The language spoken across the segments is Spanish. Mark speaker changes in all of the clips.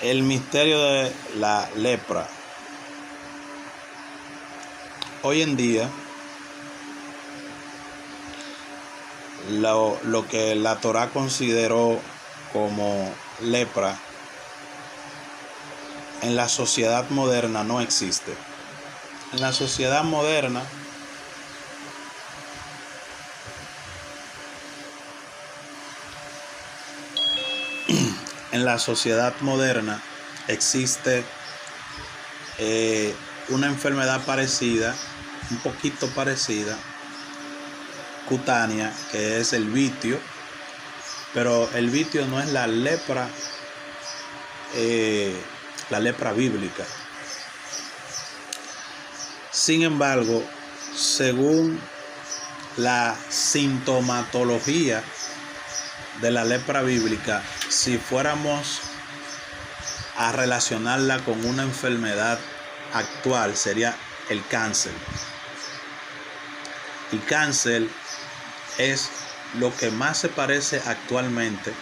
Speaker 1: El misterio de la lepra. Hoy en día, lo que la Torá consideró como lepra en la sociedad moderna no existe. En la sociedad moderna, existe una enfermedad parecida, un poquito parecida, cutánea, que es el vitio, pero el vitio no es la lepra bíblica. Sin embargo, según la sintomatología de la lepra bíblica, si fuéramos a relacionarla con una enfermedad actual, sería el cáncer. El cáncer es lo que más se parece actualmente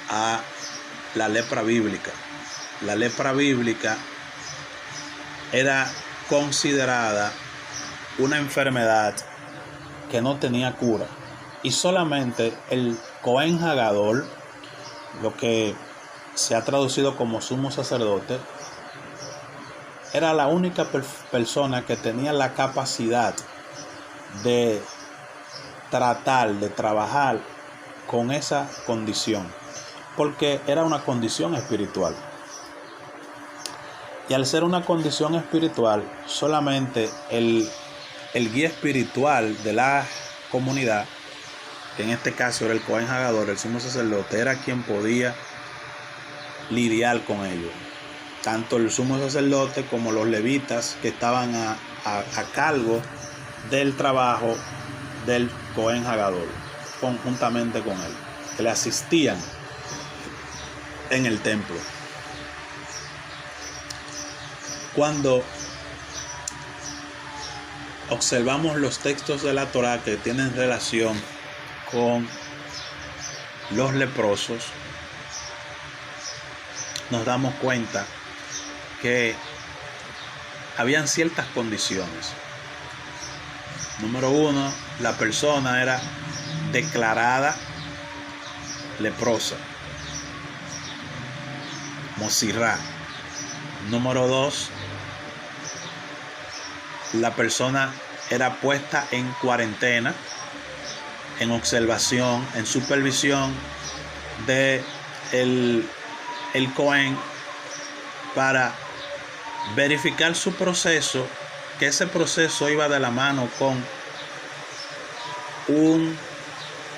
Speaker 1: a la lepra bíblica. La lepra bíblica era considerada una enfermedad que no tenía cura, y solamente el Cohen Hagadol, lo que se ha traducido como sumo sacerdote, era la única persona que tenía la capacidad de trabajar con esa condición, porque era una condición espiritual. Y al ser una condición espiritual, solamente el guía espiritual de la comunidad, que en este caso era el Cohen Hagadol, el sumo sacerdote, era quien podía lidiar con ello. Tanto el sumo sacerdote como los levitas que estaban a cargo del trabajo del Cohen Hagadol, conjuntamente con él, que le asistían en el templo. Cuando observamos los textos de la Torá que tienen relación con los leprosos, nos damos cuenta que habían ciertas condiciones. Número uno, la persona era declarada leprosa, mosirá. Número dos, la persona era puesta en cuarentena, en observación, en supervisión de el Cohen, para verificar su proceso, que ese proceso iba de la mano con un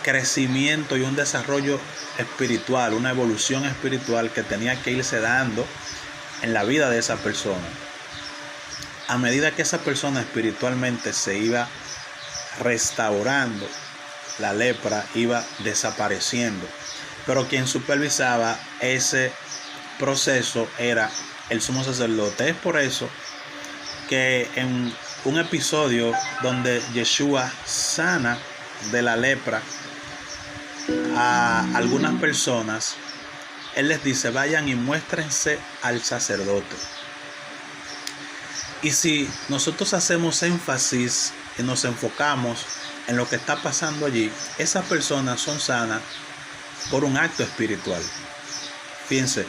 Speaker 1: crecimiento y un desarrollo espiritual, una evolución espiritual que tenía que irse dando en la vida de esa persona. A medida que esa persona espiritualmente se iba restaurando, la lepra iba desapareciendo. Pero quien supervisaba ese proceso era el sumo sacerdote. Es por eso que en un episodio donde Yeshua sana de la lepra a algunas personas, él les dice: vayan y muéstrense al sacerdote. Y si nosotros hacemos énfasis y nos enfocamos en lo que está pasando allí, esas personas son sanas por un acto espiritual. Fíjense,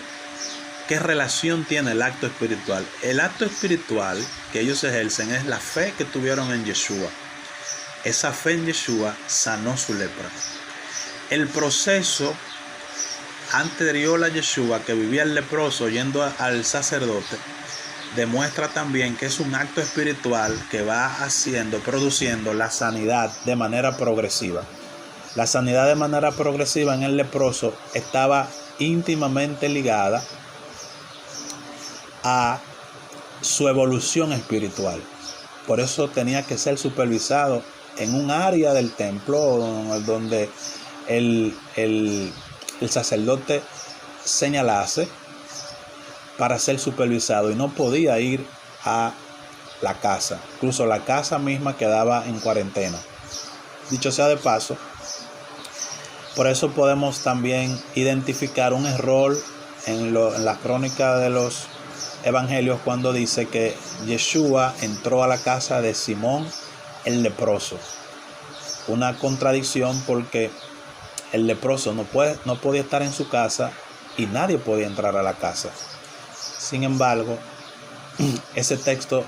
Speaker 1: ¿qué relación tiene el acto espiritual? El acto espiritual que ellos ejercen es la fe que tuvieron en Yeshua. Esa fe en Yeshua sanó su lepra. El proceso anterior a Yeshua, que vivía el leproso yendo al sacerdote, demuestra también que es un acto espiritual que va produciendo la sanidad de manera progresiva. La sanidad de manera progresiva en el leproso estaba íntimamente ligada a su evolución espiritual. Por eso tenía que ser supervisado en un área del templo donde el sacerdote señalase para ser supervisado, y no podía ir a la casa. Incluso la casa misma quedaba en cuarentena. Dicho sea de paso, por eso podemos también identificar un error en la crónica de los evangelios cuando dice que Yeshua entró a la casa de Simón el leproso. Una contradicción porque el leproso no podía estar en su casa y nadie podía entrar a la casa. Sin embargo, ese texto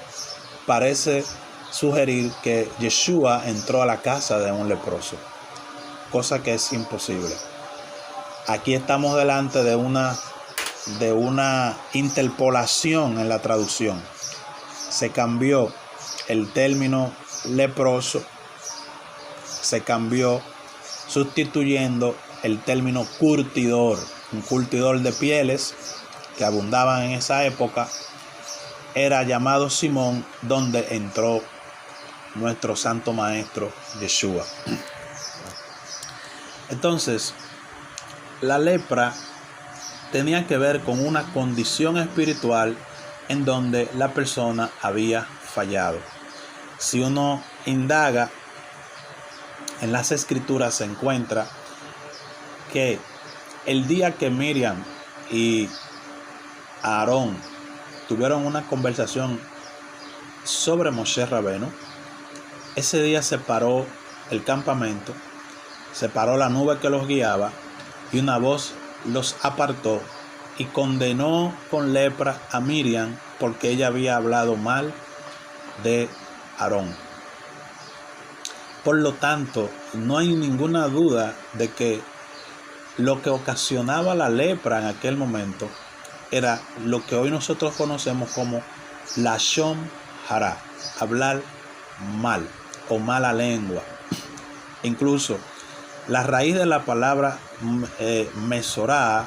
Speaker 1: parece sugerir que Yeshua entró a la casa de un leproso, cosa que es imposible. Aquí estamos delante de una interpolación en la traducción. Se cambió el término leproso, se cambió sustituyendo el término curtidor. Un curtidor de pieles que abundaban en esa época era llamado Simón, donde entró nuestro santo maestro Yeshua. Entonces, la lepra tenía que ver con una condición espiritual en donde la persona había fallado. Si uno indaga en las escrituras, se encuentra que el día que Miriam y Aarón tuvieron una conversación sobre Moshe Rabenu, ese día se paró el campamento, se paró la nube que los guiaba y una voz los apartó y condenó con lepra a Miriam porque ella había hablado mal de Aarón. Por lo tanto, no hay ninguna duda de que lo que ocasionaba la lepra en aquel momento era lo que hoy nosotros conocemos como Lashon Hara, hablar mal o mala lengua. Incluso la raíz de la palabra Mesorá,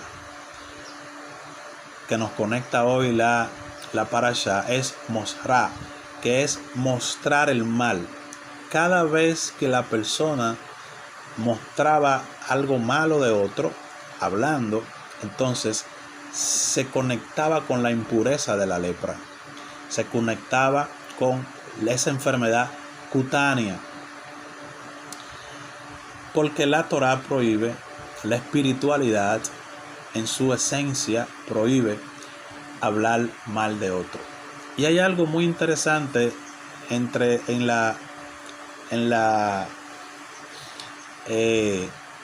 Speaker 1: que nos conecta hoy la parashá, es Mosra, que es mostrar el mal. Cada vez que la persona mostraba algo malo de otro, hablando, entonces se conectaba con la impureza de la lepra, se conectaba con esa enfermedad cutánea, porque la Torá prohíbe, la espiritualidad en su esencia prohíbe hablar mal de otro. Y hay algo muy interesante en la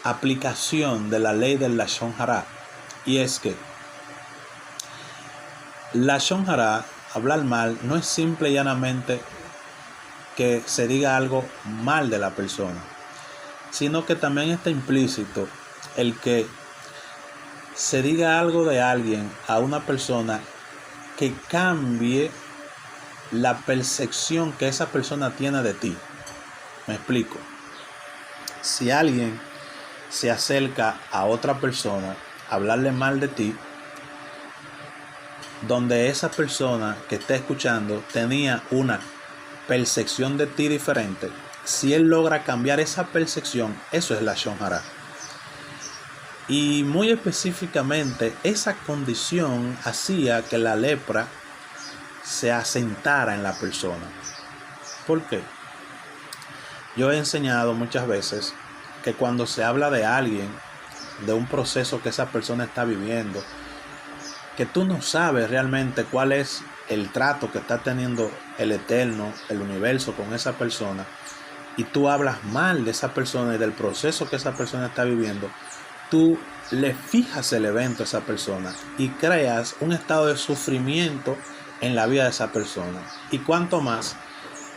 Speaker 1: aplicación de la ley del Lashon Hara, y es que Lashon Hara, hablar mal, no es simple y llanamente que se diga algo mal de la persona, sino que también está implícito el que se diga algo de alguien a una persona que cambie la percepción que esa persona tiene de ti. Me explico. Si alguien se acerca a otra persona a hablarle mal de ti, donde esa persona que está escuchando tenía una percepción de ti diferente, si él logra cambiar esa percepción, eso es Lashon Hara. Y muy específicamente, esa condición hacía que la lepra se asentara en la persona. ¿Por qué? Yo he enseñado muchas veces que cuando se habla de alguien, de un proceso que esa persona está viviendo, que tú no sabes realmente cuál es el trato que está teniendo el Eterno, el universo con esa persona, y tú hablas mal de esa persona y del proceso que esa persona está viviendo, tú le fijas el evento a esa persona y creas un estado de sufrimiento en la vida de esa persona. Y cuanto más,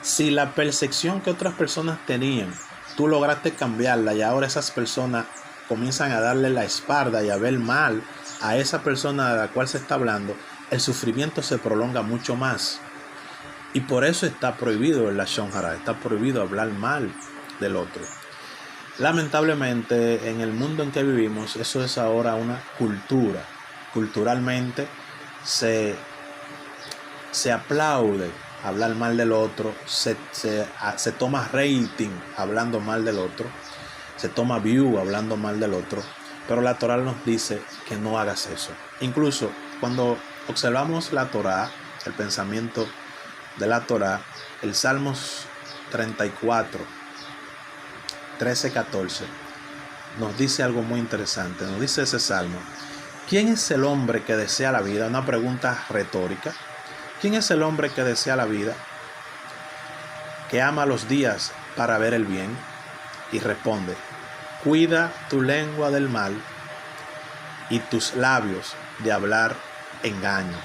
Speaker 1: si la percepción que otras personas tenían, tú lograste cambiarla y ahora esas personas comienzan a darle la espalda y a ver mal a esa persona de la cual se está hablando, el sufrimiento se prolonga mucho más. Y por eso está prohibido el Lashon Hara, está prohibido hablar mal del otro. Lamentablemente, en el mundo en que vivimos, eso es ahora una cultura. Culturalmente se aplaude hablar mal del otro, se toma rating hablando mal del otro, se toma view hablando mal del otro, pero la Torá nos dice que no hagas eso. Incluso cuando observamos la Torá, el pensamiento de la Torá, el Salmos 34, 13, 14, nos dice algo muy interesante. Nos dice ese salmo ¿Quién es el hombre que desea la vida? Una pregunta retórica. ¿Quién es el hombre que desea la vida, que ama los días para ver el bien? Y responde: cuida tu lengua del mal y tus labios de hablar engaño.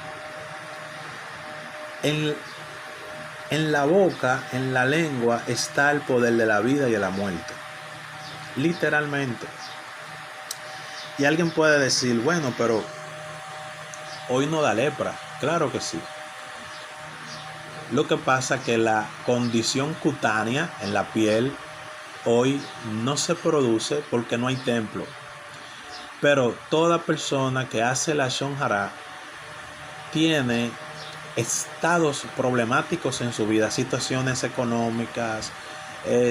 Speaker 1: En la boca, en la lengua, está el poder de la vida y de la muerte. Literalmente. Y alguien puede decir, bueno, pero hoy no da lepra. Claro que sí. Lo que pasa es que la condición cutánea en la piel hoy no se produce porque no hay templo. Pero toda persona que hace la Lashon Hara tiene estados problemáticos en su vida, situaciones económicas,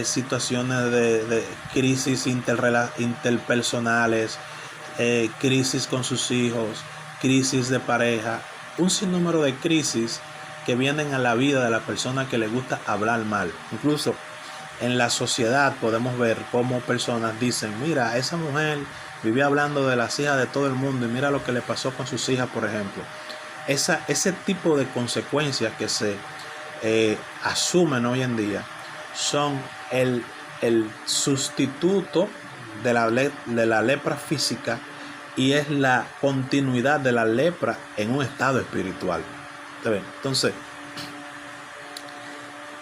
Speaker 1: situaciones de crisis interpersonales, crisis con sus hijos, crisis de pareja, un sinnúmero de crisis que vienen a la vida de la persona que le gusta hablar mal. Incluso en la sociedad podemos ver cómo personas dicen, mira, esa mujer vivía hablando de las hijas de todo el mundo y mira lo que le pasó con sus hijas, por ejemplo. Ese tipo de consecuencias que se asumen hoy en día son el sustituto de la lepra física, y es la continuidad de la lepra en un estado espiritual. Entonces,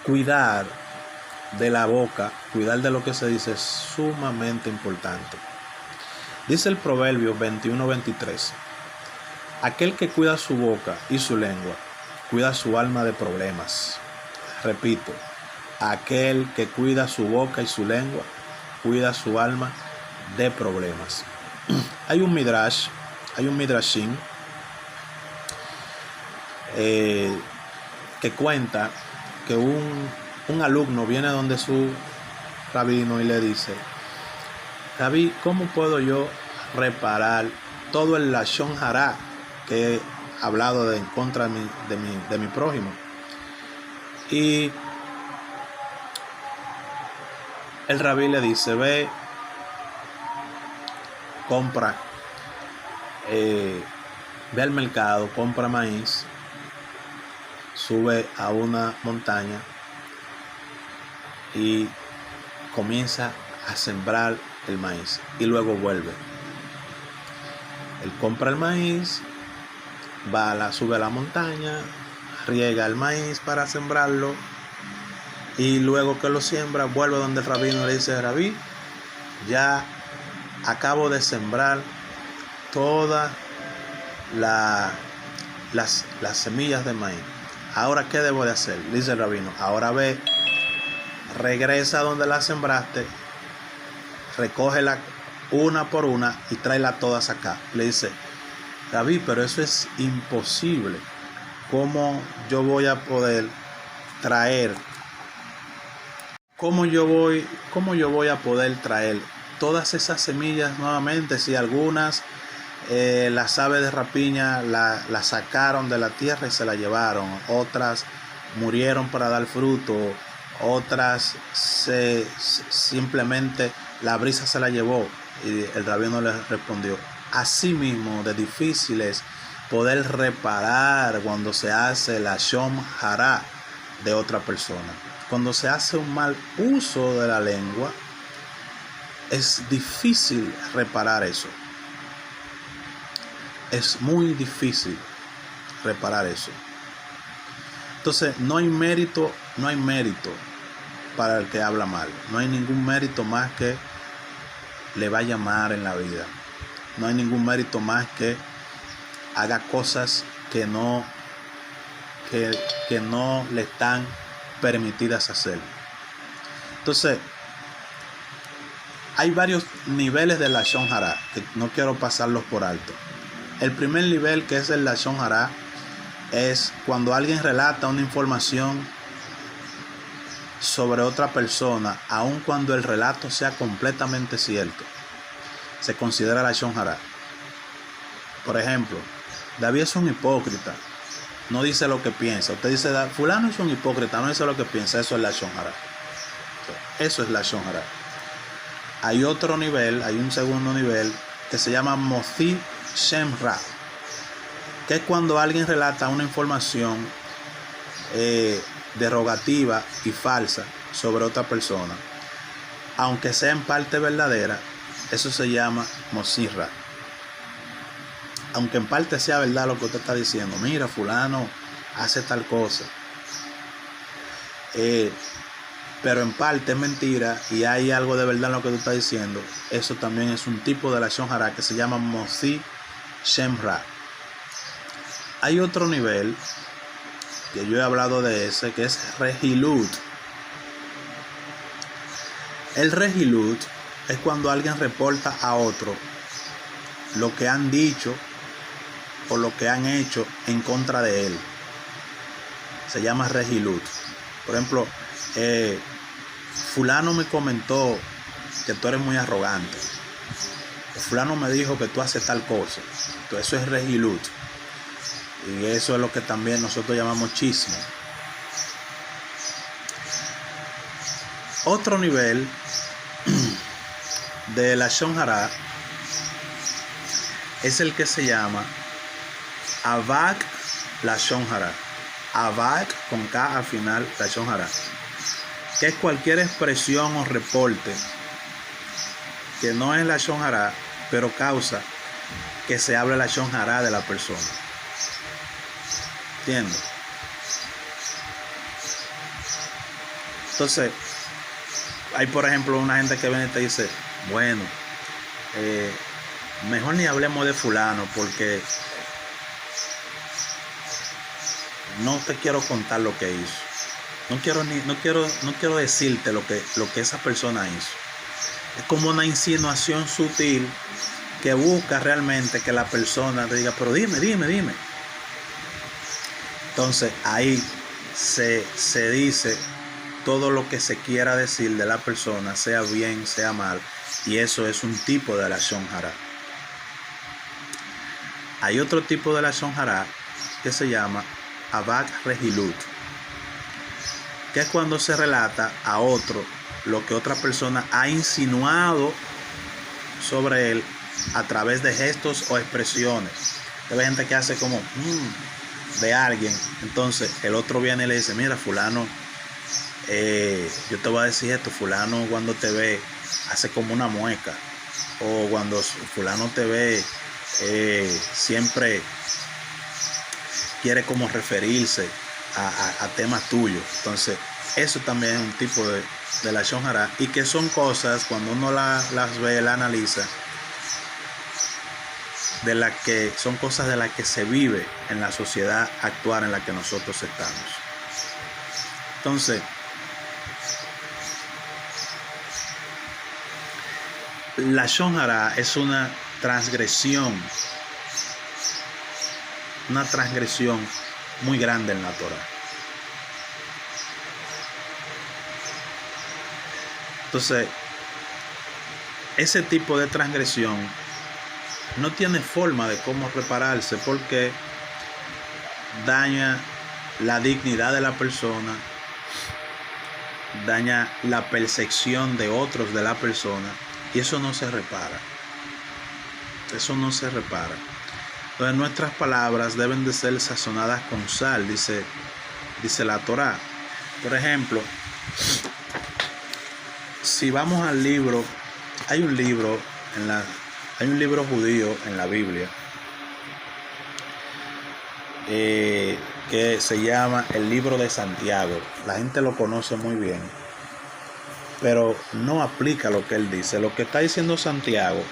Speaker 1: cuidar de la boca, cuidar de lo que se dice es sumamente importante. Dice el Proverbio 21:23: aquel que cuida su boca y su lengua, cuida su alma de problemas. Repito, aquel que cuida su boca y su lengua, cuida su alma de problemas. Hay un midrashim que cuenta que un alumno viene donde su rabino y le dice: Rabí, ¿cómo puedo yo reparar todo el Lashon Hara que he hablado en contra de mi prójimo? Y el rabí le dice: ve, compra, ve al mercado, compra maíz, sube a una montaña y comienza a sembrar el maíz, y luego vuelve. Él compra el maíz, sube a la montaña, riega el maíz para sembrarlo, y luego que lo siembra vuelve donde el rabino le dice: rabí, ya acabo de sembrar todas las semillas de maíz. Ahora, ¿qué debo de hacer? Dice el rabino: ahora ve, regresa donde la sembraste, recógela una por una y tráela todas acá. Le dice: rabí, pero eso es imposible. ¿Cómo yo voy a poder traer? ¿Cómo yo voy a poder traer todas esas semillas nuevamente si algunas las aves de rapiña la sacaron de la tierra y se la llevaron? Otras murieron para dar fruto, otras simplemente la brisa se la llevó. Y el rabino le respondió: así mismo de difícil es poder reparar cuando se hace la Lashon Hara de otra persona. Cuando se hace un mal uso de la lengua, es difícil reparar eso. Es muy difícil reparar eso. Entonces, no hay mérito para el que habla mal. No hay ningún mérito más que le vaya mal en la vida. No hay ningún mérito más que haga cosas que no le están permitidas hacer. Entonces, hay varios niveles de Lashon Hara que no quiero pasarlos por alto. El primer nivel, que es el Lashon Hara, es cuando alguien relata una información sobre otra persona, aun cuando el relato sea completamente cierto. Se considera Lashon Hara. Por ejemplo, David es un hipócrita, no dice lo que piensa. Usted dice: fulano es un hipócrita, no dice lo que piensa. Eso es Lashon Hara. Eso es Lashon Hara. Hay otro nivel, hay un segundo nivel, que se llama Mozi Shem Ra, que es cuando alguien relata una información derogativa y falsa sobre otra persona, aunque sea en parte verdadera. Eso se llama Mozi Ra. Aunque en parte sea verdad lo que usted está diciendo, mira, fulano hace tal cosa, pero en parte es mentira y hay algo de verdad en lo que tú estás diciendo, eso también es un tipo de lashon hara que se llama Mozi Shem Ra. Hay otro nivel que yo he hablado de ese, que es Rehilut. El Rehilut es cuando alguien reporta a otro lo que han dicho o lo que han hecho en contra de él. Se llama Rehilut. Por ejemplo, fulano me comentó que tú eres muy arrogante. Fulano me dijo que tú haces tal cosa. Entonces eso es Rehilut. Y eso es lo que también nosotros llamamos chisme. Otro nivel de lashon hara es el que se llama Avak lashon hara. Avak con K al final, lashon hara, que es cualquier expresión o reporte que no es lashon hara, pero causa que se hable lashon hara de la persona. ¿Entiendes? Entonces, hay por ejemplo una gente que viene y te dice, bueno, mejor ni hablemos de fulano porque no te quiero contar lo que hizo. No quiero decirte lo que esa persona hizo. Es como una insinuación sutil que busca realmente que la persona te diga, pero dime. Entonces ahí se dice todo lo que se quiera decir de la persona, sea bien, sea mal, y eso es un tipo de lashon hara. Hay otro tipo de lashon hara que se llama Avak Rehilut, que es cuando se relata a otro lo que otra persona ha insinuado sobre él a través de gestos o expresiones. Hay gente que hace como de alguien, entonces el otro viene y le dice, mira, fulano, yo te voy a decir esto, fulano cuando te ve hace como una mueca, o cuando fulano te ve siempre quiere como referirse a temas tuyos. Entonces eso también es un tipo de lashon hara, y que son cosas, cuando uno las ve, las analiza, son cosas de las que se vive en la sociedad actual en la que nosotros estamos. Entonces, lashon hara es una transgresión muy grande en la Torah. Entonces, ese tipo de transgresión no tiene forma de cómo repararse, porque daña la dignidad de la persona, daña la percepción de otros de la persona, y eso no se repara. Entonces nuestras palabras deben de ser sazonadas con sal, dice la Torá. Por ejemplo, si vamos al libro, hay un libro judío en la Biblia que se llama el libro de Santiago. La gente lo conoce muy bien, pero no aplica lo que él dice. Lo que está diciendo Santiago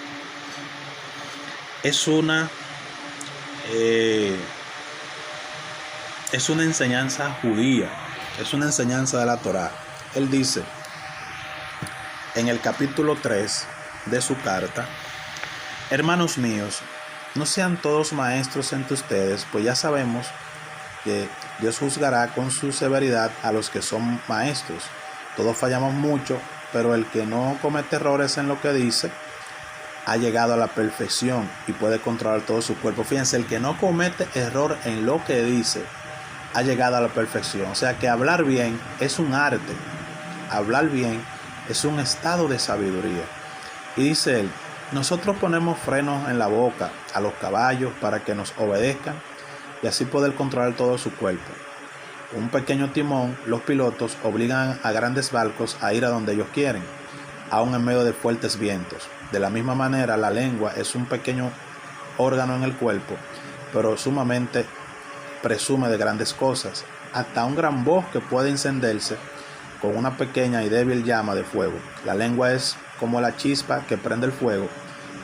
Speaker 1: es una enseñanza judía, es una enseñanza de la Torá. Él dice en el capítulo 3 de su carta: hermanos míos, no sean todos maestros entre ustedes, pues ya sabemos que Dios juzgará con su severidad a los que son maestros. Todos fallamos mucho, pero el que no comete errores en lo que dice ha llegado a la perfección y puede controlar todo su cuerpo. Fíjense, el que no comete error en lo que dice ha llegado a la perfección. O sea que hablar bien es un arte. Hablar bien es un estado de sabiduría. Y dice él, Nosotros ponemos frenos en la boca a los caballos para que nos obedezcan y así poder controlar todo su cuerpo. Con un pequeño timón, los pilotos obligan a grandes barcos a ir a donde ellos quieren, aun en medio de fuertes vientos. De la misma manera, la lengua es un pequeño órgano en el cuerpo, pero sumamente presume de grandes cosas. Hasta un gran bosque puede encenderse con una pequeña y débil llama de fuego. La lengua es como la chispa que prende el fuego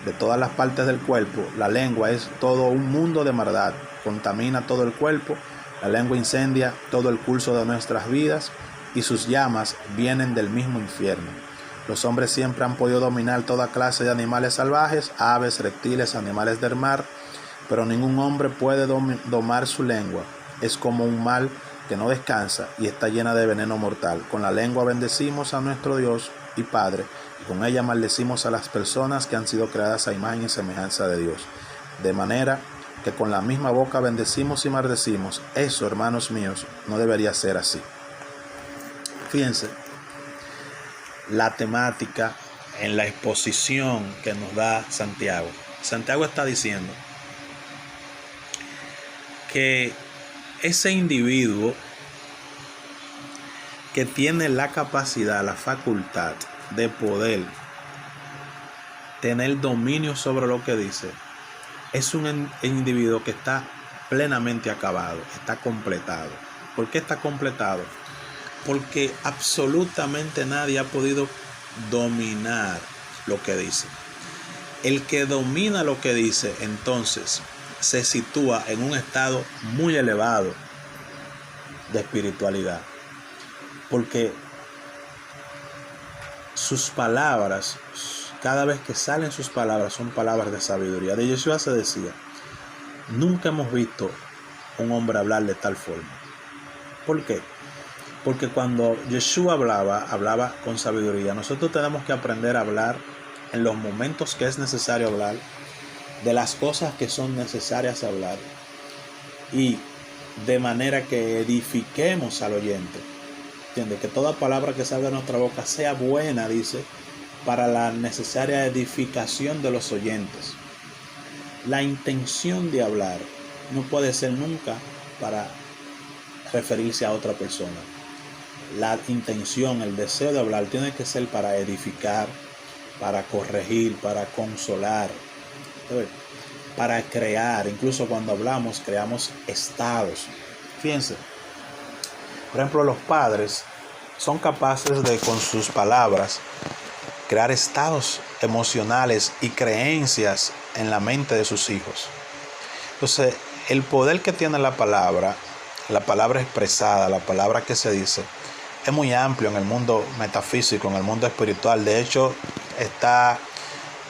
Speaker 1: de todas las partes del cuerpo. La lengua es todo un mundo de maldad, contamina todo el cuerpo. La lengua incendia todo el curso de nuestras vidas y sus llamas vienen del mismo infierno. Los hombres siempre han podido dominar toda clase de animales salvajes, aves, reptiles, animales del mar, pero ningún hombre puede domar su lengua. Es como un mal que no descansa y está llena de veneno mortal. Con la lengua bendecimos a nuestro Dios y Padre, y con ella maldecimos a las personas que han sido creadas a imagen y semejanza de Dios. De manera que con la misma boca bendecimos y maldecimos. Eso, hermanos míos, no debería ser así. Fíjense, la temática en la exposición que nos da Santiago. Santiago está diciendo que ese individuo que tiene la capacidad, la facultad de poder tener dominio sobre lo que dice, es un individuo que está plenamente acabado, está completado. ¿Por qué está completado? Porque absolutamente nadie ha podido dominar lo que dice. El que domina lo que dice, entonces, se sitúa en un estado muy elevado de espiritualidad. Porque sus palabras, cada vez que salen sus palabras, son palabras de sabiduría. De Yeshua se decía, nunca hemos visto un hombre hablar de tal forma. ¿Por qué? Porque cuando Yeshua hablaba con sabiduría. Nosotros tenemos que aprender a hablar en los momentos que es necesario hablar, de las cosas que son necesarias hablar, y de manera que edifiquemos al oyente. ¿Entiende? Que toda palabra que salga de nuestra boca sea buena, dice, para la necesaria edificación de los oyentes. La intención de hablar no puede ser nunca para referirse a otra persona. La intención, el deseo de hablar tiene que ser para edificar, para corregir, para consolar, para crear. Incluso cuando hablamos, creamos estados. Fíjense, por ejemplo, los padres son capaces de, con sus palabras, crear estados emocionales y creencias en la mente de sus hijos. Entonces, el poder que tiene la palabra expresada, la palabra que se dice, es muy amplio en el mundo metafísico, en el mundo espiritual. De hecho,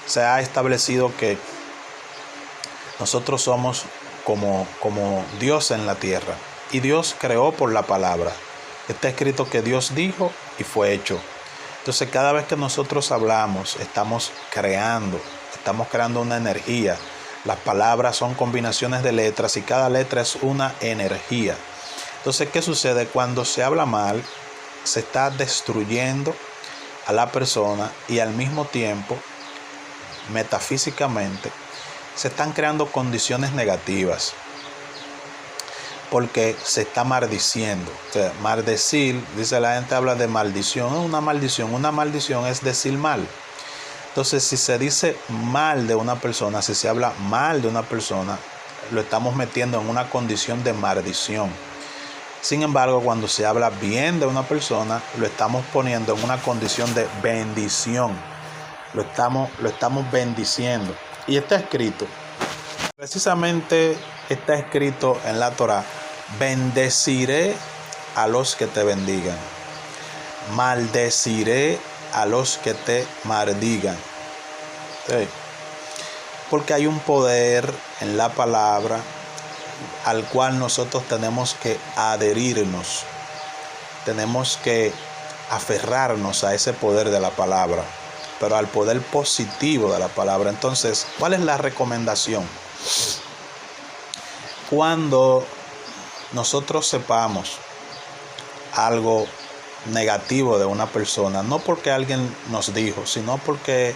Speaker 1: se ha establecido que nosotros somos como Dios en la tierra. Y Dios creó por la palabra. Está escrito que Dios dijo y fue hecho. Entonces, cada vez que nosotros hablamos, estamos creando una energía. Las palabras son combinaciones de letras y cada letra es una energía. Entonces, ¿qué sucede? Cuando se habla mal, se está destruyendo a la persona y al mismo tiempo, metafísicamente, se están creando condiciones negativas. Porque se está maldiciendo. O sea, maldecir, dice la gente, habla de maldición. Una maldición es decir mal. Entonces, si se dice mal de una persona, si se habla mal de una persona, lo estamos metiendo en una condición de maldición. Sin embargo, cuando se habla bien de una persona, lo estamos poniendo en una condición de bendición. Lo estamos bendiciendo. Y está escrito, precisamente está escrito en la Torá: bendeciré a los que te bendigan, maldeciré a los que te maldigan. ¿Sí? Porque hay un poder en la palabra al cual nosotros tenemos que adherirnos, tenemos que aferrarnos a ese poder de la palabra, pero al poder positivo de la palabra. Entonces, ¿cuál es la recomendación? Cuando nosotros sepamos algo negativo de una persona, no porque alguien nos dijo, sino porque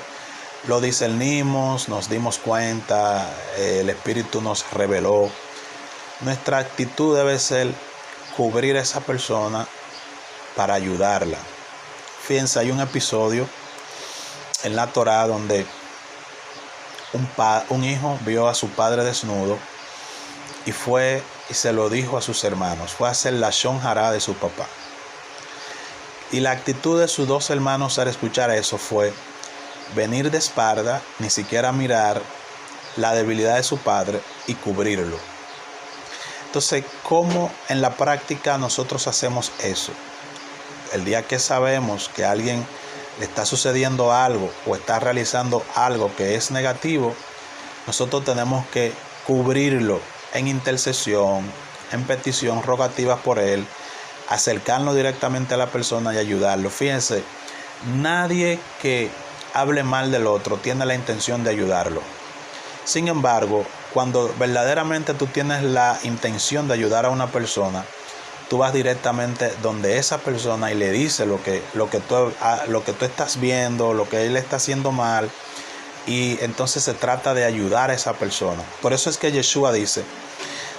Speaker 1: lo discernimos, nos dimos cuenta, el Espíritu nos reveló. Nuestra actitud debe ser cubrir a esa persona para ayudarla. Fíjense, hay un episodio en la Torá donde un hijo vio a su padre desnudo y fue y se lo dijo a sus hermanos. Fue a hacer la Lashon Hará de su papá. Y la actitud de sus dos hermanos al escuchar eso fue venir de espalda, ni siquiera mirar la debilidad de su padre y cubrirlo. Entonces, ¿cómo en la práctica nosotros hacemos eso? El día que sabemos que a alguien le está sucediendo algo o está realizando algo que es negativo, nosotros tenemos que cubrirlo en intercesión, en petición, rogativas por él, acercarnos directamente a la persona y ayudarlo. Fíjense, nadie que hable mal del otro tiene la intención de ayudarlo. Sin embargo, cuando verdaderamente tú tienes la intención de ayudar a una persona, tú vas directamente donde esa persona y le dices lo que tú estás viendo, lo que él está haciendo mal, y entonces se trata de ayudar a esa persona. Por eso es que Yeshua dice: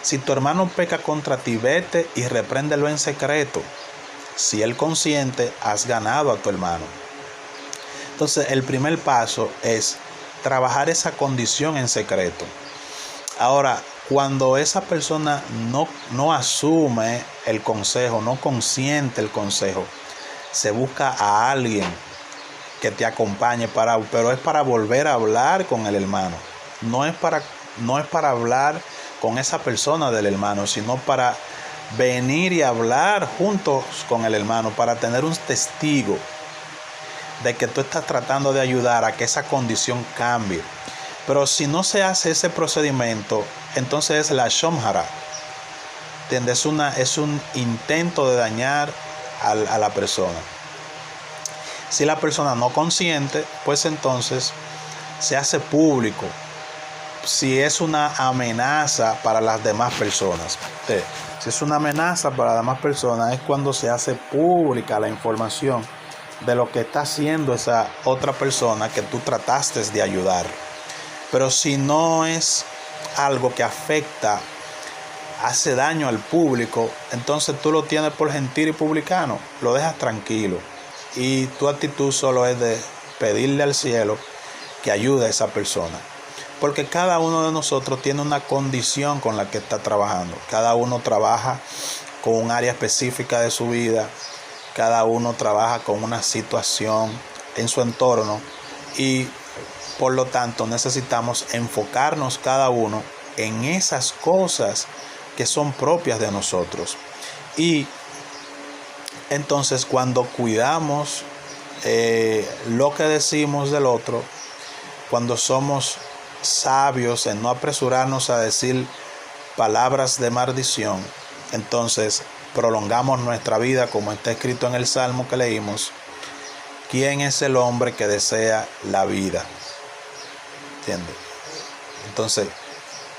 Speaker 1: si tu hermano peca contra ti, vete y repréndelo en secreto. Si él consiente, has ganado a tu hermano. Entonces, el primer paso es trabajar esa condición en secreto. Ahora, cuando esa persona no asume el consejo, no consiente el consejo, se busca a alguien que te acompañe, pero es para volver a hablar con el hermano. No es para hablar con esa persona del hermano, sino para venir y hablar juntos con el hermano, para tener un testigo de que tú estás tratando de ayudar a que esa condición cambie. Pero si no se hace ese procedimiento, entonces es la Lashon Hará. ¿Entiendes? Es un intento de dañar a la persona. Si la persona no consiente, pues entonces se hace público. Si es una amenaza para las demás personas. Si es una amenaza para las demás personas, es cuando se hace pública la información de lo que está haciendo esa otra persona que tú trataste de ayudar. Pero si no es algo que afecta, hace daño al público, entonces tú lo tienes por gentil y publicano, lo dejas tranquilo. Y tu actitud solo es de pedirle al cielo que ayude a esa persona. Porque cada uno de nosotros tiene una condición con la que está trabajando. Cada uno trabaja con un área específica de su vida. Cada uno trabaja con una situación en su entorno. Y por lo tanto necesitamos enfocarnos cada uno en esas cosas que son propias de nosotros. Y entonces cuando cuidamos lo que decimos del otro, cuando somos sabios en no apresurarnos a decir palabras de maldición, entonces prolongamos nuestra vida, como está escrito en el Salmo que leímos: ¿quién es el hombre que desea la vida? ¿Entiendes? Entonces,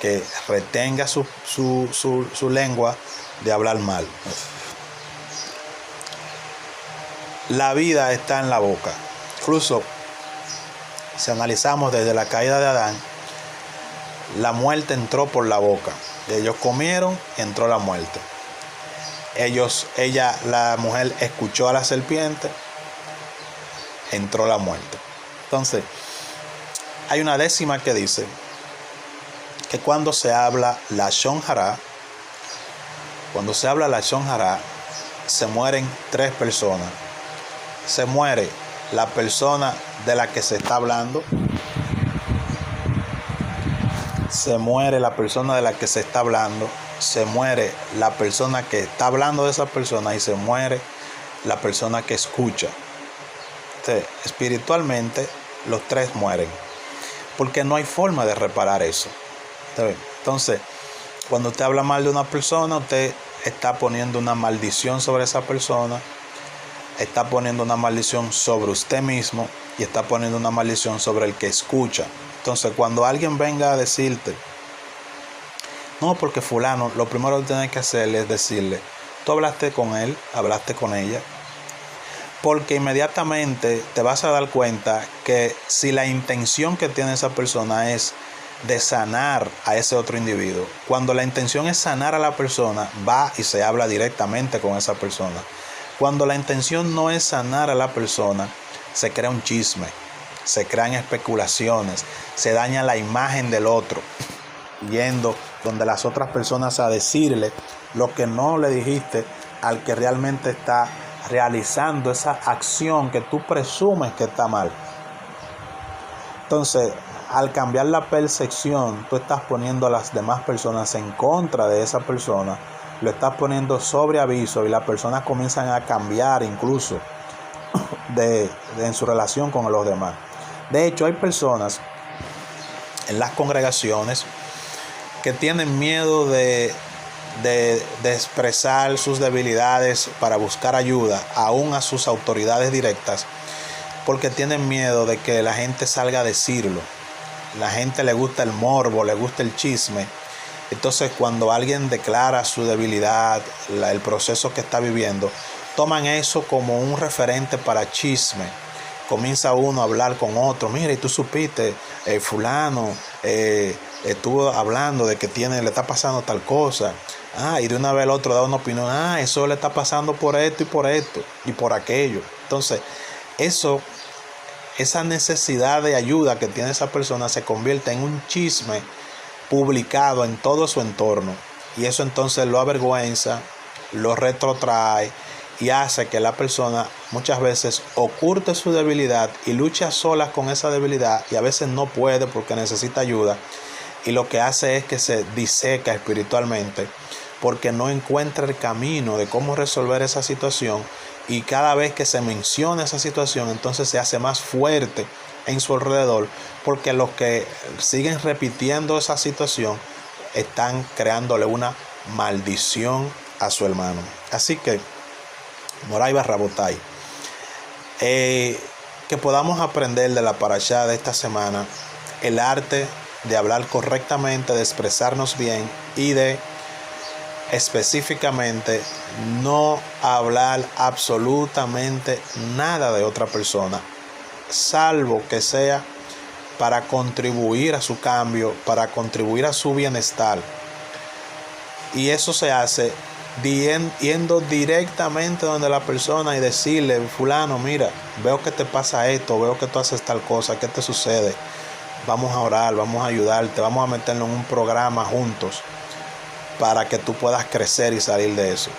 Speaker 1: que retenga su lengua de hablar mal. La vida está en la boca. Incluso, si analizamos desde la caída de Adán, la muerte entró por la boca. Ellos comieron, entró la muerte. La mujer escuchó a la serpiente, entró la muerte. Entonces, hay una décima que dice que cuando se habla la Lashon Hará, se mueren 3 personas. Se muere la persona de la que se está hablando. Se muere la persona de la que se está hablando. Se muere la persona que está hablando de esa persona. Y se muere la persona que escucha. Entonces, espiritualmente, los 3 mueren. Porque no hay forma de reparar eso. Entonces, cuando usted habla mal de una persona, usted está poniendo una maldición sobre esa persona. Está poniendo una maldición sobre usted mismo y está poniendo una maldición sobre el que escucha. Entonces, cuando alguien venga a decirte: no, porque fulano, lo primero que tienes que hacer es decirle: tú hablaste con él, hablaste con ella, Porque inmediatamente te vas a dar cuenta que si la intención que tiene esa persona es de sanar a ese otro individuo, cuando la intención es sanar a la persona, va y se habla directamente con esa persona. Cuando la intención no es sanar a la persona, se crea un chisme, se crean especulaciones, se daña la imagen del otro, yendo donde las otras personas a decirle lo que no le dijiste al que realmente está realizando esa acción que tú presumes que está mal. Entonces, al cambiar la percepción, tú estás poniendo a las demás personas en contra de esa persona, lo estás poniendo sobre aviso y las personas comienzan a cambiar incluso en su relación con los demás. De hecho, hay personas en las congregaciones que tienen miedo de expresar sus debilidades para buscar ayuda, aún a sus autoridades directas, porque tienen miedo de que la gente salga a decirlo. La gente le gusta el morbo, le gusta el chisme. Entonces, cuando alguien declara su debilidad, el proceso que está viviendo, toman eso como un referente para chisme. Comienza uno a hablar con otro. Mira, y tú supiste, fulano estuvo hablando de que le está pasando tal cosa. Y de una vez el otro da una opinión. Eso le está pasando por esto y por aquello. Entonces, esa necesidad de ayuda que tiene esa persona se convierte en un chisme publicado en todo su entorno. Y eso entonces lo avergüenza, lo retrotrae y hace que la persona muchas veces oculte su debilidad y luche a solas con esa debilidad, y a veces no puede porque necesita ayuda, y lo que hace es que se diseca espiritualmente porque no encuentra el camino de cómo resolver esa situación, y cada vez que se menciona esa situación entonces se hace más fuerte en su alrededor, porque los que siguen repitiendo esa situación están creándole una maldición a su hermano. Así que Moray Barrabotay, que podamos aprender de la parashá de esta semana el arte de hablar correctamente, de expresarnos bien y de específicamente no hablar absolutamente nada de otra persona, salvo que sea para contribuir a su cambio, para contribuir a su bienestar. Y eso se hace yendo directamente donde la persona y decirle: fulano, mira, veo que te pasa esto, veo que tú haces tal cosa, ¿qué te sucede? Vamos a orar, vamos a ayudarte, vamos a meternos en un programa juntos para que tú puedas crecer y salir de eso.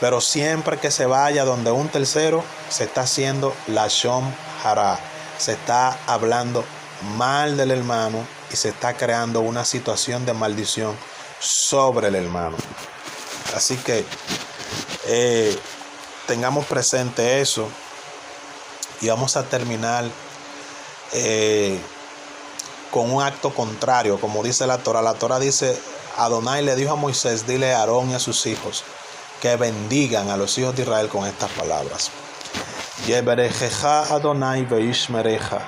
Speaker 1: Pero siempre que se vaya donde un tercero, se está haciendo lashon hara, se está hablando mal del hermano y se está creando una situación de maldición sobre el hermano. Así que tengamos presente eso, y vamos a terminar con un acto contrario, como dice la Torah. La Torah dice: Adonai le dijo a Moisés: dile a Aarón y a sus hijos que bendigan a los hijos de Israel con estas palabras. Yeberejeja Adonai veishmereja,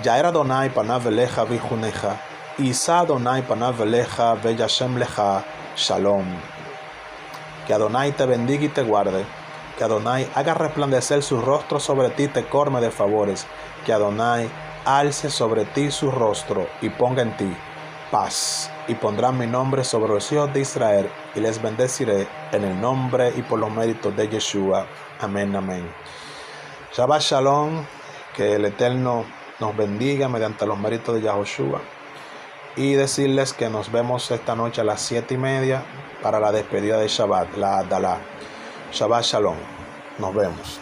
Speaker 1: Yair Adonai panav eleja vijuneja, Isa Adonai panav eleja veyashem leja shalom. Que Adonai te bendiga y te guarde, que Adonai haga resplandecer su rostro sobre ti y te colme de favores, que Adonai alce sobre ti su rostro y ponga en ti paz, y pondrán mi nombre sobre los hijos de Israel y les bendeciré en el nombre y por los méritos de Yeshua. Amén, amén. Shabbat Shalom, que el Eterno nos bendiga mediante los méritos de Yahoshua, y decirles que nos vemos esta noche a las 7:30 para la despedida de Shabbat, la Adalá. Shabbat Shalom, nos vemos.